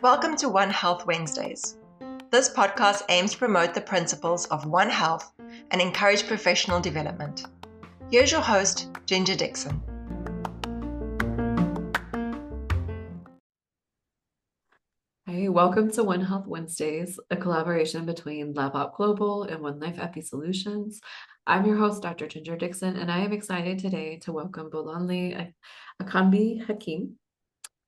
Welcome to One Health Wednesdays. This podcast aims to promote the principles of One Health and encourage professional development. Here's your host, Ginger Dixon. Hey, welcome to One Health Wednesdays, a collaboration between LabOp Global and One Life Epi Solutions. I'm your host, Dr. Ginger Dixon, and I am excited today to welcome Bolanle Akanbi-Hakeem.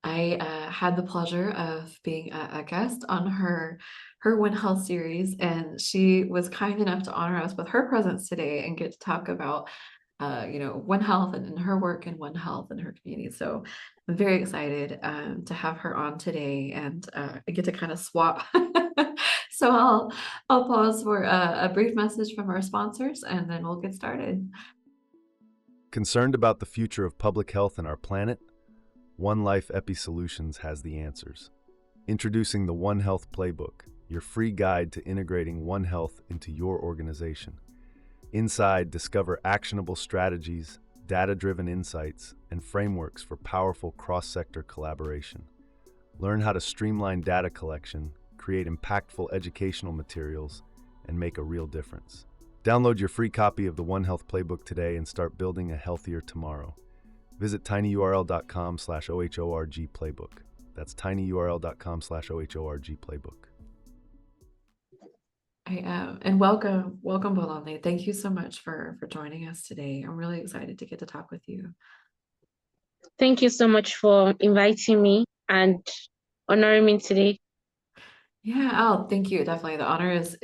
I had the pleasure of being a guest on her One Health series, and she was kind enough to honor us with her presence today and get to talk about One Health and her work in One Health in her community. So I'm very excited to have her on today, and I get to kind of swap. So I'll pause for a brief message from our sponsors, and then we'll get started. Concerned about the future of public health and our planet? One Life Epi Solutions has the answers. Introducing the One Health Playbook, your free guide to integrating One Health into your organization. Inside, discover actionable strategies, data-driven insights, and frameworks for powerful cross-sector collaboration. Learn how to streamline data collection, create impactful educational materials, and make a real difference. Download your free copy of the One Health Playbook today and start building a healthier tomorrow. Visit tinyurl.com/OHORG playbook. That's tinyurl.com/OHORG playbook. And welcome Bolanle. Thank you so much for joining us today. I'm really excited to get to talk with you. Thank you so much for inviting me and honoring me today. Yeah, thank you. Definitely, the honor is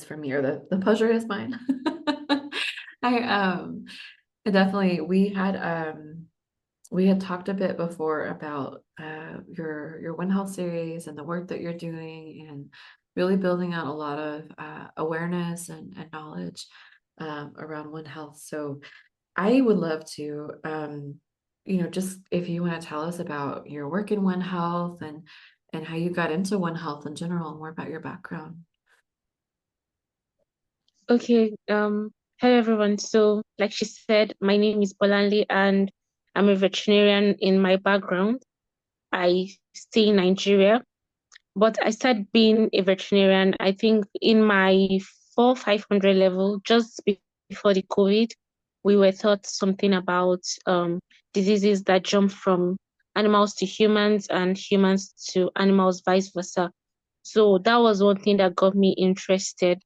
for me, or the pleasure is mine. Definitely, we had talked a bit before about your One Health series and the work that you're doing, and really building out a lot of awareness and knowledge around One Health. So I would love to, just if you want to tell us about your work in One Health and how you got into One Health in general, and more about your background. Okay. Hello everyone. So, like she said, my name is Bolanle, and I'm a veterinarian in my background. I stay in Nigeria, but I started being a veterinarian, I think, in my 400-500 level, just before the COVID. We were taught something about diseases that jump from animals to humans and humans to animals, vice versa. So that was one thing that got me interested.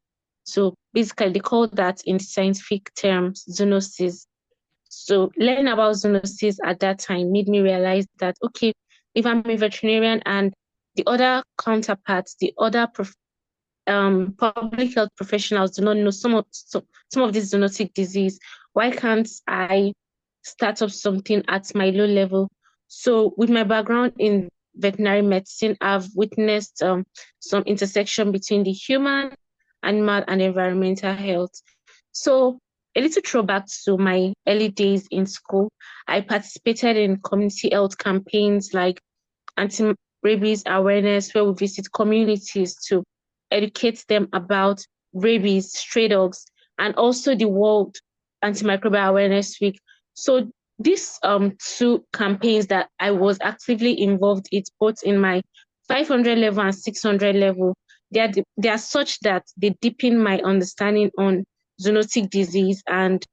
So basically, they call that in scientific terms zoonosis. So learning about zoonosis at that time made me realize that, okay, if I'm a veterinarian and the other counterparts, the other public health professionals do not know some of this zoonotic disease, why can't I start up something at my low level? So with my background in veterinary medicine, I've witnessed some intersection between the human, animal, and environmental health. So a little throwback to my early days in school, I participated in community health campaigns like anti-rabies awareness, where we visit communities to educate them about rabies, stray dogs, and also the World Antimicrobial Awareness Week. So these two campaigns that I was actively involved in, both in my 500 level and 600 level, they are such that they deepen my understanding on zoonotic disease and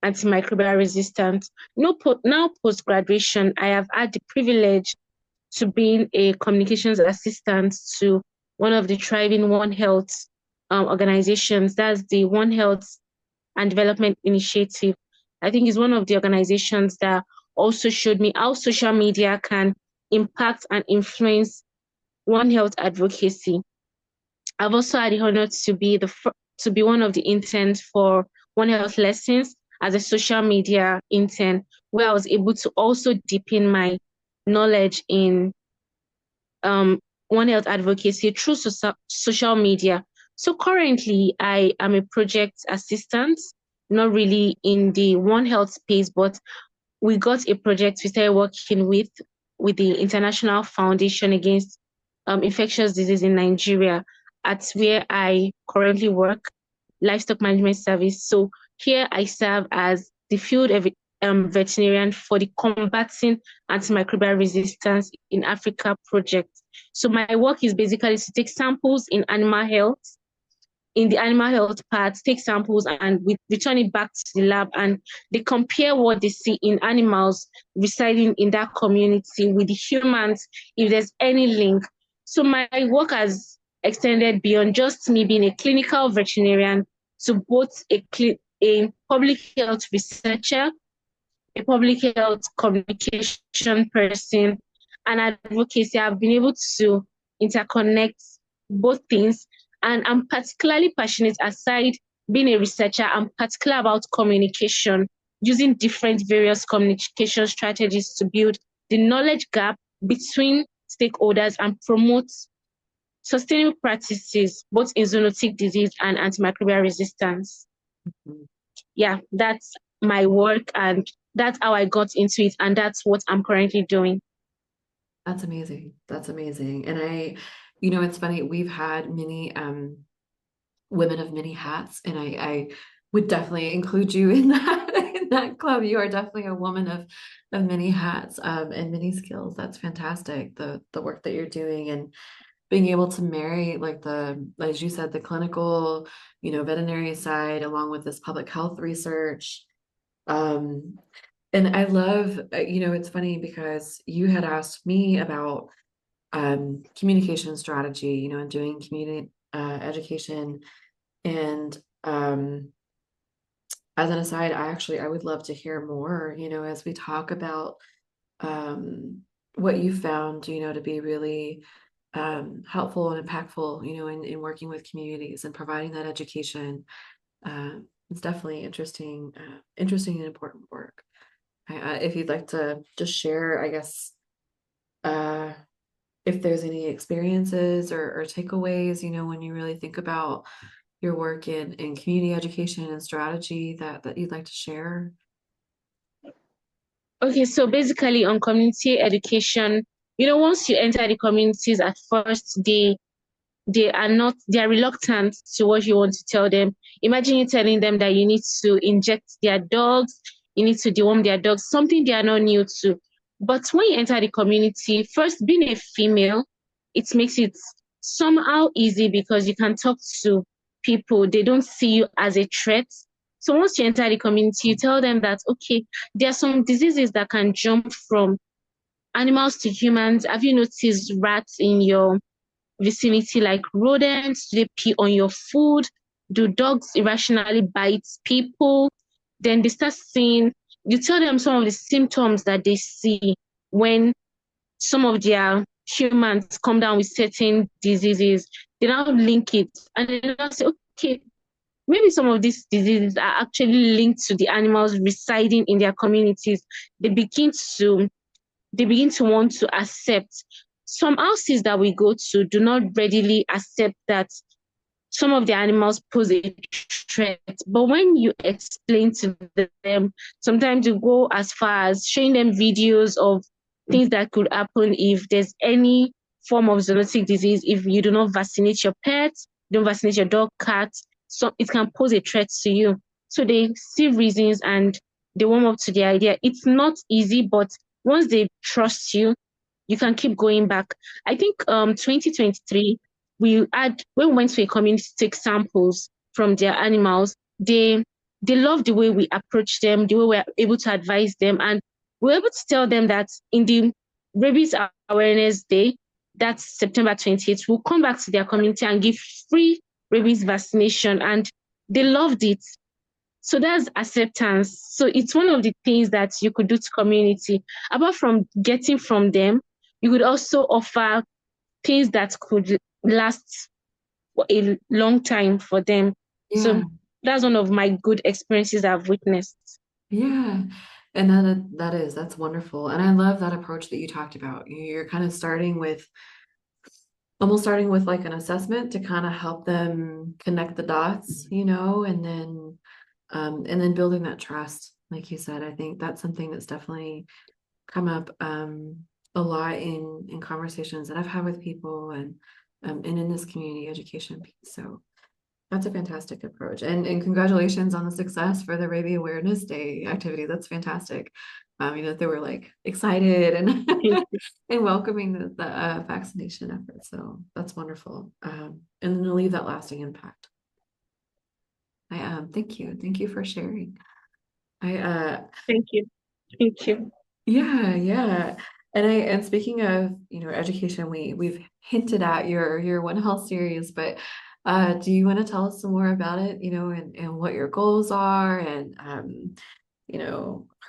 antimicrobial resistance. Now post-graduation, I have had the privilege to being a communications assistant to one of the thriving One Health organizations. That's the One Health and Development Initiative. I think it's one of the organizations that also showed me how social media can impact and influence One Health advocacy. I've also had the honor to be one of the interns for One Health Lessons as a social media intern, where I was able to also deepen my knowledge in One Health advocacy through social media. So currently, I am a project assistant, not really in the One Health space, but we got a project we started working with the International Foundation Against Infectious Disease in Nigeria, at where I currently work, Livestock Management Service. So here I serve as the field veterinarian for the Combating Antimicrobial Resistance in Africa project. So my work is basically to take samples in animal health, in the animal health part, take samples and we return it back to the lab, and they compare what they see in animals residing in that community with the humans, if there's any link. So my work has extended beyond just me being a clinical veterinarian to both a public health researcher, a public health communication person, and advocacy. I've been able to interconnect both things. And I'm particularly passionate, aside being a researcher, I'm particular about communication, using different various communication strategies to build the knowledge gap between stakeholders and promote sustainable practices, both in zoonotic disease and antimicrobial resistance. Mhm. Yeah, that's my work, and that's how I got into it, and that's what I'm currently doing. That's amazing. That's amazing. And it's funny, we've had many women of many hats, and I would definitely include you in that in that club. You are definitely a woman of many hats and many skills. That's fantastic. The work that you're doing and being able to marry, like, as you said, the clinical, veterinary side along with this public health research. And I love, it's funny because you had asked me about communication strategy, and doing community education. And as an aside, I would love to hear more, as we talk about what you found, to be really helpful and impactful, in working with communities and providing that education. It's definitely interesting and important work. If you'd like to just share, I guess, if there's any experiences or takeaways, when you really think about your work in community education and strategy that you'd like to share. Okay, so basically on community education, once you enter the communities at first, they are reluctant to what you want to tell them. Imagine you telling them that you need to inject their dogs, you need to deworm their dogs, something they are not new to. But when you enter the community, first, being a female, it makes it somehow easy because you can talk to people. They don't see you as a threat. So once you enter the community, you tell them that, okay, there are some diseases that can jump from animals to humans. Have you noticed rats in your vicinity, like rodents? Do they pee on your food? Do dogs irrationally bite people? Then they start seeing, you tell them some of the symptoms that they see when some of their humans come down with certain diseases. They now link it and they now say, okay, maybe some of these diseases are actually linked to the animals residing in their communities. They begin to want to accept. Some houses that we go to do not readily accept that some of the animals pose a threat. But when you explain to them, sometimes you go as far as showing them videos of things that could happen if there's any form of zoonotic disease, if you do not vaccinate your pets, don't vaccinate your dog, cat, so it can pose a threat to you. So they see reasons and they warm up to the idea. It's not easy, but once they trust you, you can keep going back. I think 2023, when we went to a community to take samples from their animals, they loved the way we approached them, the way we were able to advise them, and we were able to tell them that in the Rabies Awareness Day, that's September 28th, we'll come back to their community and give free rabies vaccination, and they loved it. So that's acceptance. So it's one of the things that you could do to community. Apart from getting from them, you could also offer things that could last for a long time for them. Yeah. So that's one of my good experiences I've witnessed. Yeah. And that's wonderful. And I love that approach that you talked about. You're kind of almost starting with like an assessment to kind of help them connect the dots, and then building that trust. Like you said, I think that's something that's definitely come up a lot in conversations that I've had with people and in this community education piece. So That's a fantastic approach. And congratulations on the success for the Rabies Awareness Day activity. That's fantastic. They were like excited and and welcoming the vaccination effort. So that's wonderful. And then to leave that lasting impact. Thank you. Thank you for sharing. Thank you. Thank you. Yeah. And speaking of, education, we've hinted at your One Health series, but do you want to tell us some more about it, and what your goals are and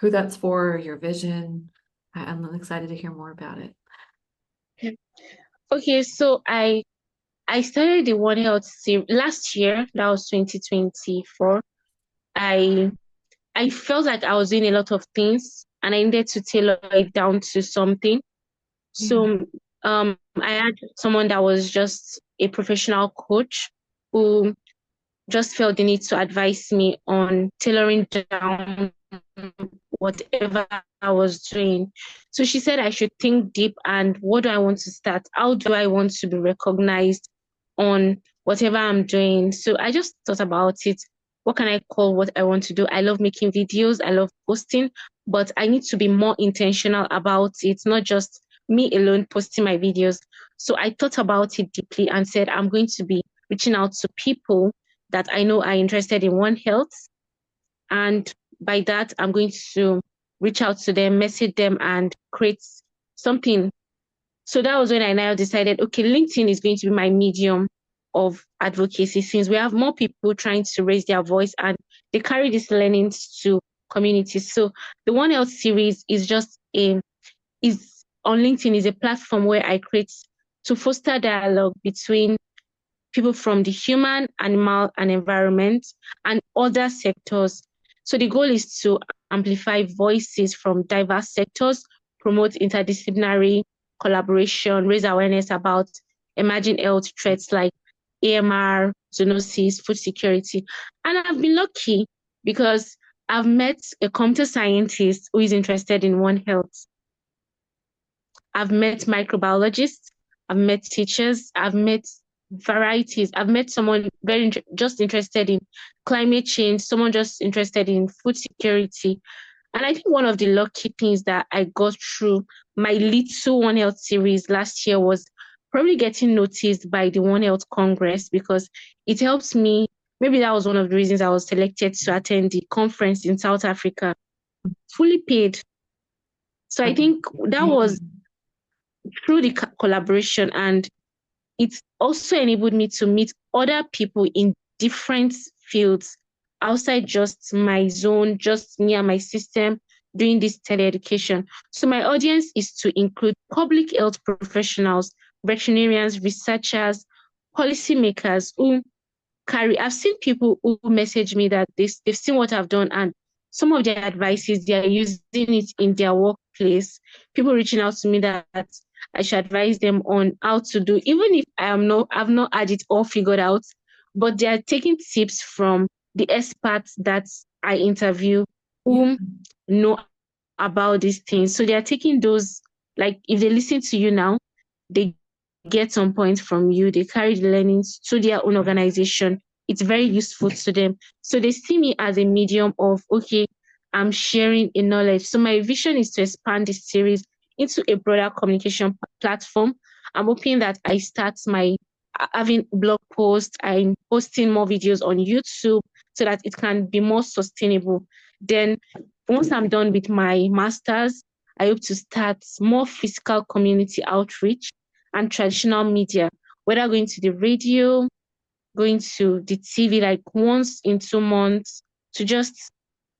who that's for, your vision? I'm excited to hear more about it. Okay, so I started the One Health series last year. That was 2024. I felt like I was doing a lot of things and I needed to tailor it down to something. So I had someone that was just a professional coach who just felt the need to advise me on tailoring down whatever I was doing. So she said I should think deep and what do I want to start? How do I want to be recognized on whatever I'm doing? So I just thought about it. What can I call what I want to do? I love making videos. I love posting, but I need to be more intentional about it, not just me alone posting my videos. So I thought about it deeply and said, I'm going to be reaching out to people that I know are interested in One Health. And by that, I'm going to reach out to them, message them, and create something. So that was when I now decided, okay, LinkedIn is going to be my medium of advocacy since we have more people trying to raise their voice and they carry these learnings to communities. So the One Health series is is on LinkedIn is a platform where I create to foster dialogue between people from the human, animal, and environment, and other sectors. So the goal is to amplify voices from diverse sectors, promote interdisciplinary collaboration, raise awareness about emerging health threats like AMR, zoonosis, food security. And I've been lucky because I've met a computer scientist who is interested in One Health. I've met microbiologists, I've met teachers, I've met varieties. I've met someone just interested in climate change, someone just interested in food security. And I think one of the lucky things that I got through my little One Health series last year was probably getting noticed by the One Health Congress because it helps me. Maybe that was one of the reasons I was selected to attend the conference in South Africa, fully paid. So I think that was through the collaboration, and it also enabled me to meet other people in different fields outside just my zone, just me and my system doing this teleeducation. So my audience is to include public health professionals, veterinarians, researchers, policymakers who I've seen people who message me that they've seen what I've done and some of their advices, they are using it in their workplace. People reaching out to me that I should advise them on how to do, even if I've not had it all figured out, but they are taking tips from the experts that I interview who know about these things. So they are taking those, like if they listen to you now, they get some points from you, they carry the learnings to their own organization. It's very useful to them. So they see me as a medium of, okay, I'm sharing a knowledge. So my vision is to expand this series into a broader communication platform. I'm hoping that I start my having blog posts, I'm posting more videos on YouTube so that it can be more sustainable. Then once I'm done with my master's, I hope to start more physical community outreach and traditional media, whether going to the radio, going to the TV like once in 2 months to just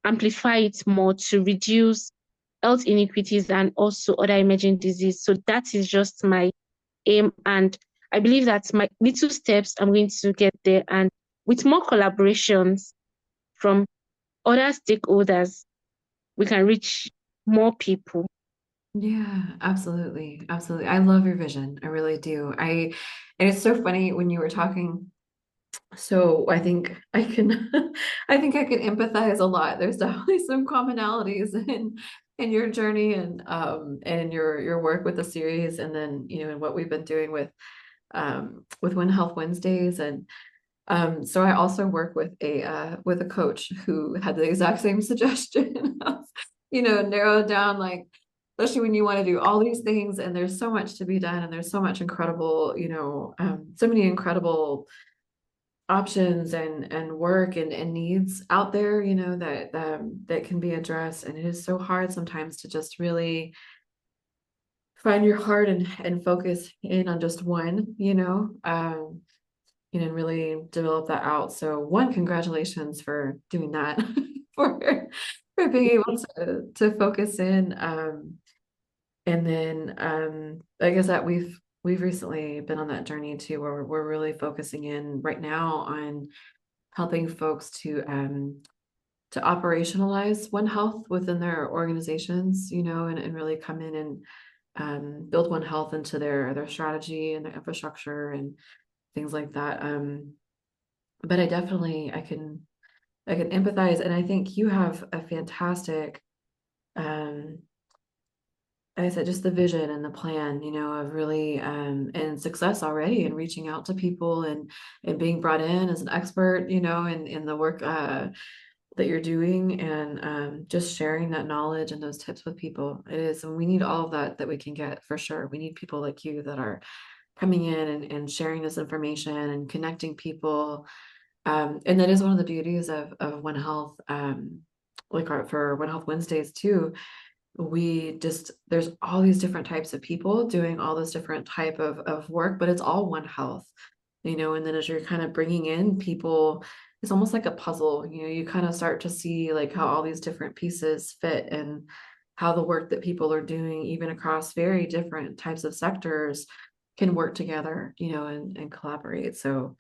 amplify it more to reduce health inequities and also other emerging diseases. So that is just my aim. And I believe that my little steps, I'm going to get there. And with more collaborations from other stakeholders, we can reach more people. Yeah, absolutely. Absolutely. I love your vision. I really do. And it's so funny when you were talking. So I think I can I think I can empathize a lot. There's definitely some commonalities in your journey and your work with the series and then, and what we've been doing with One Health Wednesdays. And So I also work with a coach who had the exact same suggestion. Narrow it down, like, especially when you want to do all these things and there's so much to be done and there's so much incredible, so many incredible options and work and needs out there, that can be addressed. And it is so hard sometimes to just really find your heart and focus in on just one, and really develop that out. So one, congratulations for doing that, for being able to focus in. And then like I said, we've recently been on that journey too, where we're really focusing in right now on helping folks to operationalize One Health within their organizations, and really come in and build One Health into their strategy and their infrastructure and things like that. But I can empathize, and I think you have a fantastic, like I said, just the vision and the plan, of really and success already in reaching out to people and being brought in as an expert, in the work that you're doing, and just sharing that knowledge and those tips with people. It is, and we need all of that we can get, for sure. We need people like you that are coming in and sharing this information and connecting people. And that is one of the beauties of One Health, for One Health Wednesdays too. There's all these different types of people doing all this different type of work, but it's all One Health, and then as you're kind of bringing in people, it's almost like a puzzle. You kind of start to see like how all these different pieces fit and how the work that people are doing, even across very different types of sectors, can work together, and collaborate. So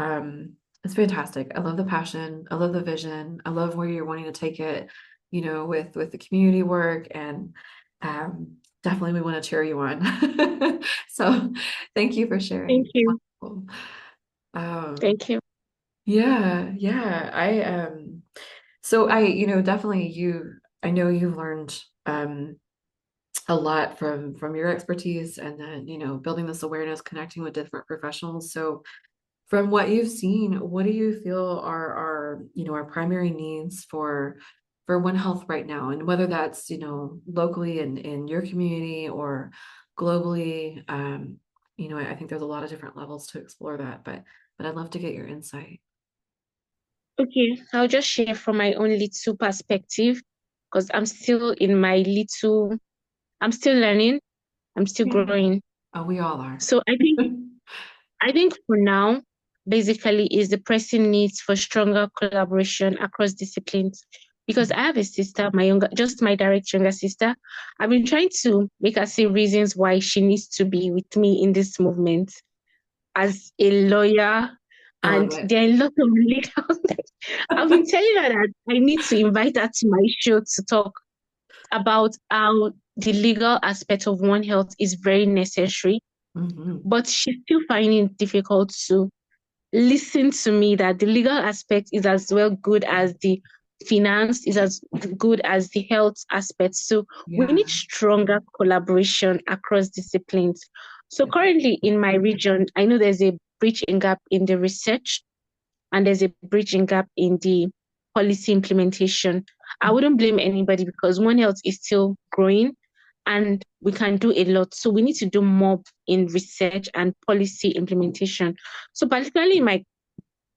it's fantastic. I love the passion. I love the vision. I love where you're wanting to take it, with the community work, and definitely we want to cheer you on. So thank you for sharing. Thank you. Wonderful. Thank you. Yeah. So definitely I know you've learned a lot from your expertise, and then, building this awareness, connecting with different professionals. So from what you've seen, what do you feel are our primary needs for One Health right now? And whether that's, locally in your community or globally, I think there's a lot of different levels to explore that, but I'd love to get your insight. Okay, I'll just share from my own little perspective, because I'm still I'm still learning, I'm still Yeah. growing. Oh, we all are. So I think for now, basically, is the pressing needs for stronger collaboration across disciplines. Because I have a sister, just my direct younger sister. I've been trying to make her see reasons why she needs to be with me in this movement as a lawyer. I love And it. there are a lot of legal. I've been telling her that I need to invite her to my show to talk about how the legal aspect of One Health is very necessary, Mm-hmm. but she's still finding it difficult to listen to me that the legal aspect is as well good as the finance, is as good as the health aspect. So we Yeah. need stronger collaboration across disciplines. So currently in my region, I know there's a bridging gap in the research, and there's a bridging gap in the policy implementation. I wouldn't blame anybody, because One Health is still growing and we can do a lot. So we need to do more in research and policy implementation. So particularly in my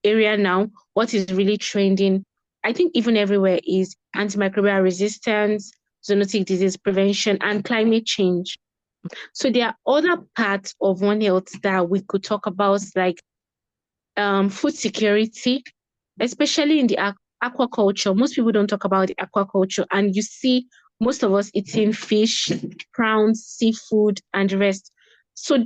area now, what is really trending, I think even everywhere, is antimicrobial resistance, zoonotic disease prevention, and climate change. So there are other parts of One Health that we could talk about, like food security, especially in the aquaculture. Most people don't talk about the aquaculture, and you see most of us eating fish, prawns, seafood, and the rest. So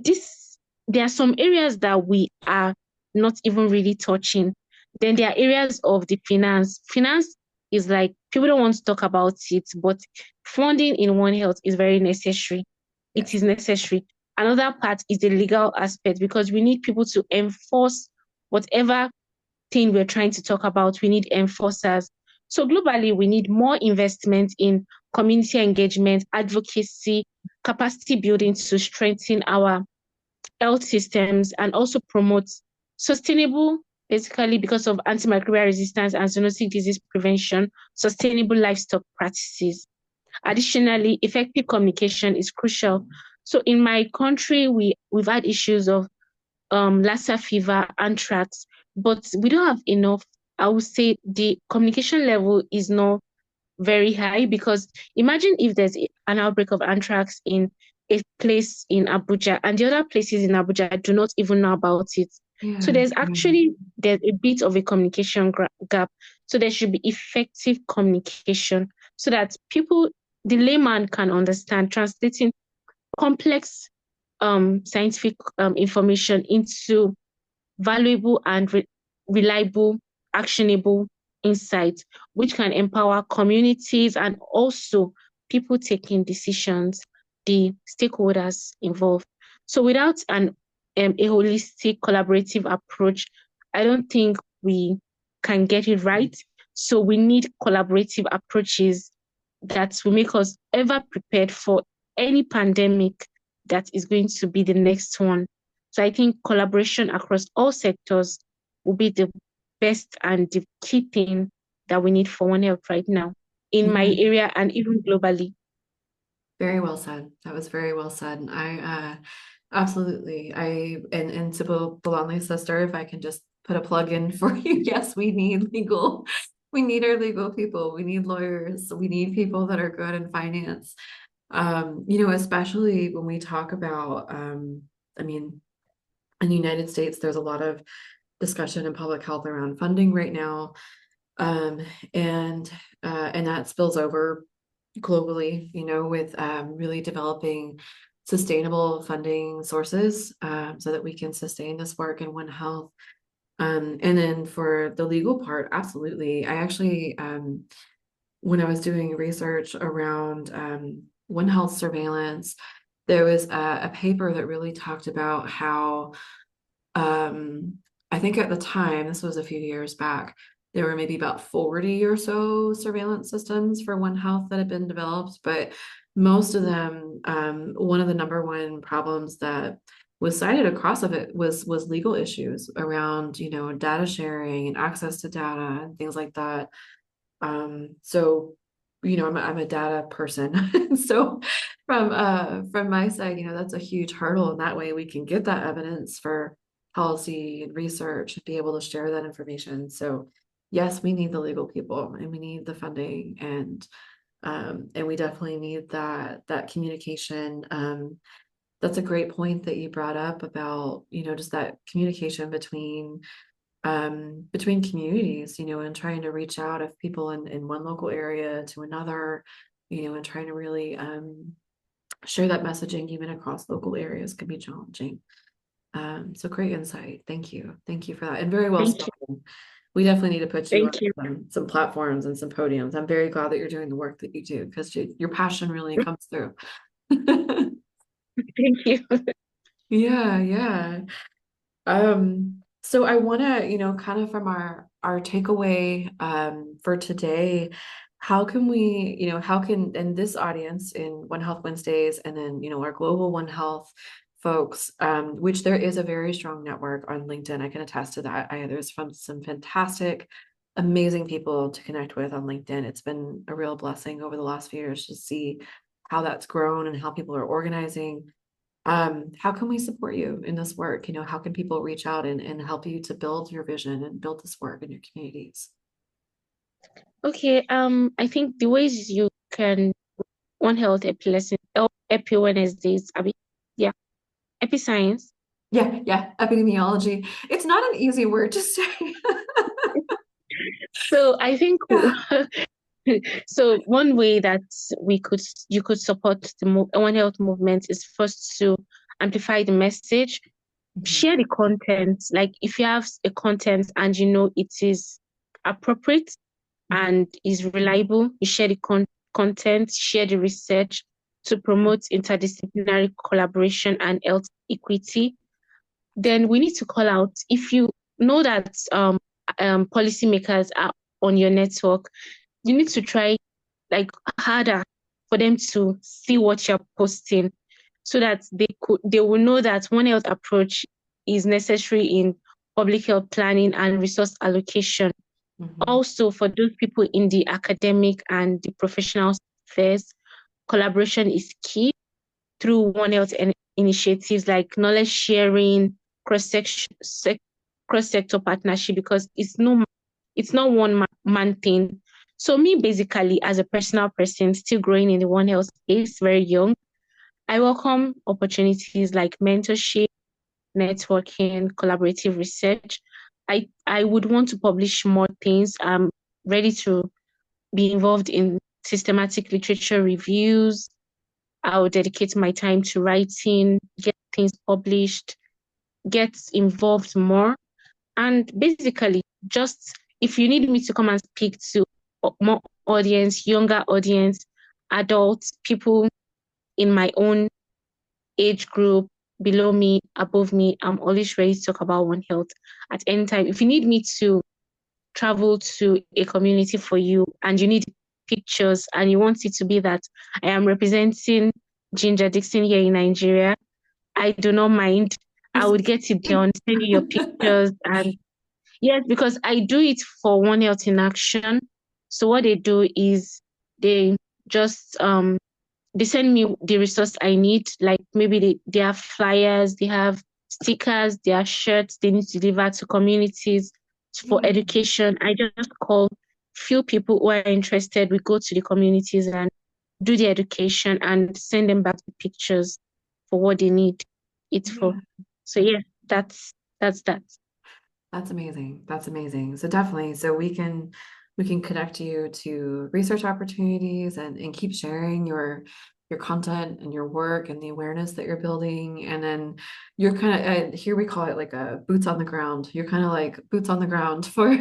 there are some areas that we are not even really touching. Then there are areas of the finance. Finance is like, people don't want to talk about it, but funding in One Health is very necessary. It is necessary. Another part is the legal aspect, because we need people to enforce whatever thing we're trying to talk about. We need enforcers. So globally, we need more investment in community engagement, advocacy, capacity building to strengthen our health systems, and also promote sustainable basically because of antimicrobial resistance and zoonotic disease prevention, sustainable livestock practices. Additionally, effective communication is crucial. So in my country, we've had issues of Lassa fever, anthrax, but we don't have enough. I would say the communication level is not very high, because imagine if there's an outbreak of anthrax in a place in Abuja and the other places in Abuja do not even know about it. So Yeah. there's a bit of a communication gap. So there should be effective communication so that the layman can understand, translating complex scientific information into valuable and reliable, actionable insights, which can empower communities and also people taking decisions, the stakeholders involved. So without a holistic, collaborative approach, I don't think we can get it right. So we need collaborative approaches that will make us ever prepared for any pandemic that is going to be the next one. So I think collaboration across all sectors will be the best and the key thing that we need for One Health right now in my area and even globally. Very well said. That was very well said. And I absolutely. And to Bolanle's sister, if I can just put a plug in for you, yes, we need our legal people, we need lawyers, we need people that are good in finance. Especially when we talk about I mean, in the United States, there's a lot of discussion in public health around funding right now. And that spills over globally, with really developing sustainable funding sources so that we can sustain this work in One Health. And then for the legal part, absolutely. I actually, when I was doing research around One Health surveillance, there was a paper that really talked about how I think at the time, this was a few years back, there were maybe about 40 or so surveillance systems for One Health that had been developed, but most of them, one of the number one problems that was cited across of it was legal issues around, data sharing and access to data and things like that. So, I'm a data person. So from my side, that's a huge hurdle. And that way we can get that evidence for policy and research and be able to share that information. So yes, we need the legal people and we need the funding and we definitely need that communication. That's a great point that you brought up about, just that communication between communities, and trying to reach out of people in one local area to another, and trying to really share that messaging even across local areas can be challenging. So great insight. Thank you. Thank you for that. And very well spoken. We definitely need to put you on some platforms and some podiums. I'm very glad that you're doing the work that you do because your passion really comes through. Thank you. Yeah. So I want to, kind of from our takeaway for today, how can we, and this audience in One Health Wednesdays and then, our global One Health folks, which there is a very strong network on LinkedIn. I can attest to that. There's some fantastic, amazing people to connect with on LinkedIn. It's been a real blessing over the last few years to see how that's grown and how people are organizing. How can we support you in this work? How can people reach out and help you to build your vision and build this work in your communities? Okay, I think the ways you can One Health Epi lesson, Epi Wednesdays, Epi Science. Yeah, epidemiology. It's not an easy word to say. So I think so one way that you could support the One Health movement is first to amplify the message, share the content. Like if you have a content and it is appropriate and is reliable, you share the content, share the research to promote interdisciplinary collaboration and health equity. Then we need to call out if you know that policymakers are on your network, you need to try like harder for them to see what you're posting so that they will know that One Health approach is necessary in public health planning, and resource allocation. Also, for those people in the academic and the professional spheres, collaboration is key through One Health initiatives like knowledge sharing, cross-sector partnership, because it's not one man thing. So me, basically, as a personal person still growing in the One Health space, very young, I welcome opportunities like mentorship, networking, collaborative research. I would want to publish more things. I'm ready to be involved in systematic literature reviews. I'll dedicate my time to writing, get things published, get involved more. And basically, just if you need me to come and speak to more audience, younger audience, adults, people in my own age group, below me, above me, I'm always ready to talk about One Health at any time. If you need me to travel to a community for you and you need pictures and you want it to be that I am representing Ginger Dixon here in Nigeria, I do not mind. I would get it done, send you your pictures. And yes, because I do it for One Health in Action. So what they do is they just they send me the resource I need. Like maybe they have flyers, they have stickers, they have shirts they need to deliver to communities for education. I just call few people who are interested. We go to the communities and do the education and send them back the pictures for what they need it for. So yeah, that's that. That's amazing. That's amazing. So definitely, so we can connect you to research opportunities and keep sharing your content and your work and the awareness that you're building. And then you're kind of here we call it like a boots on the ground. You're kind of like boots on the ground for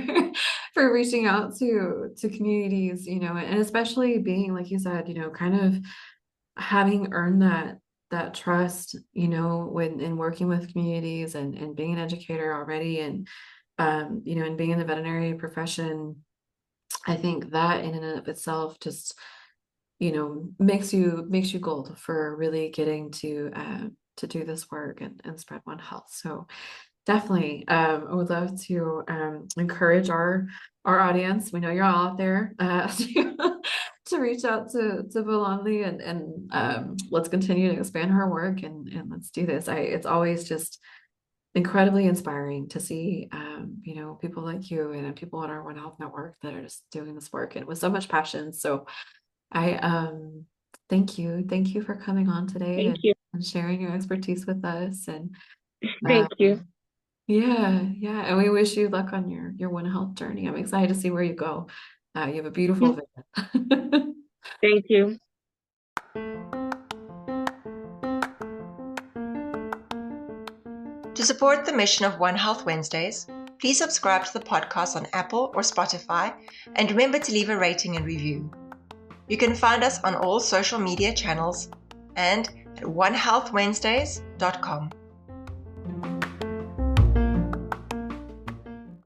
for reaching out to communities, you know, and especially being, like you said, you know, kind of having earned that trust, you know, when in working with communities and being an educator already, and you know, and being in the veterinary profession, I think that in and of itself just, you know, makes you gold for really getting to do this work and spread One Health. So definitely, I would love to encourage our audience. We know you're all out there to reach out to Bolanle and let's continue to expand her work and let's do this. It's always just incredibly inspiring to see you know, people like you and people on our One Health network that are just doing this work and with so much passion. So I thank you for coming on today and sharing your expertise with us. And Thank you. Yeah, and we wish you luck on your One Health journey. I'm excited to see where you go. You have a beautiful vision. Thank you. To support the mission of One Health Wednesdays, please subscribe to the podcast on Apple or Spotify, and remember to leave a rating and review. You can find us on all social media channels and at onehealthwednesdays.com.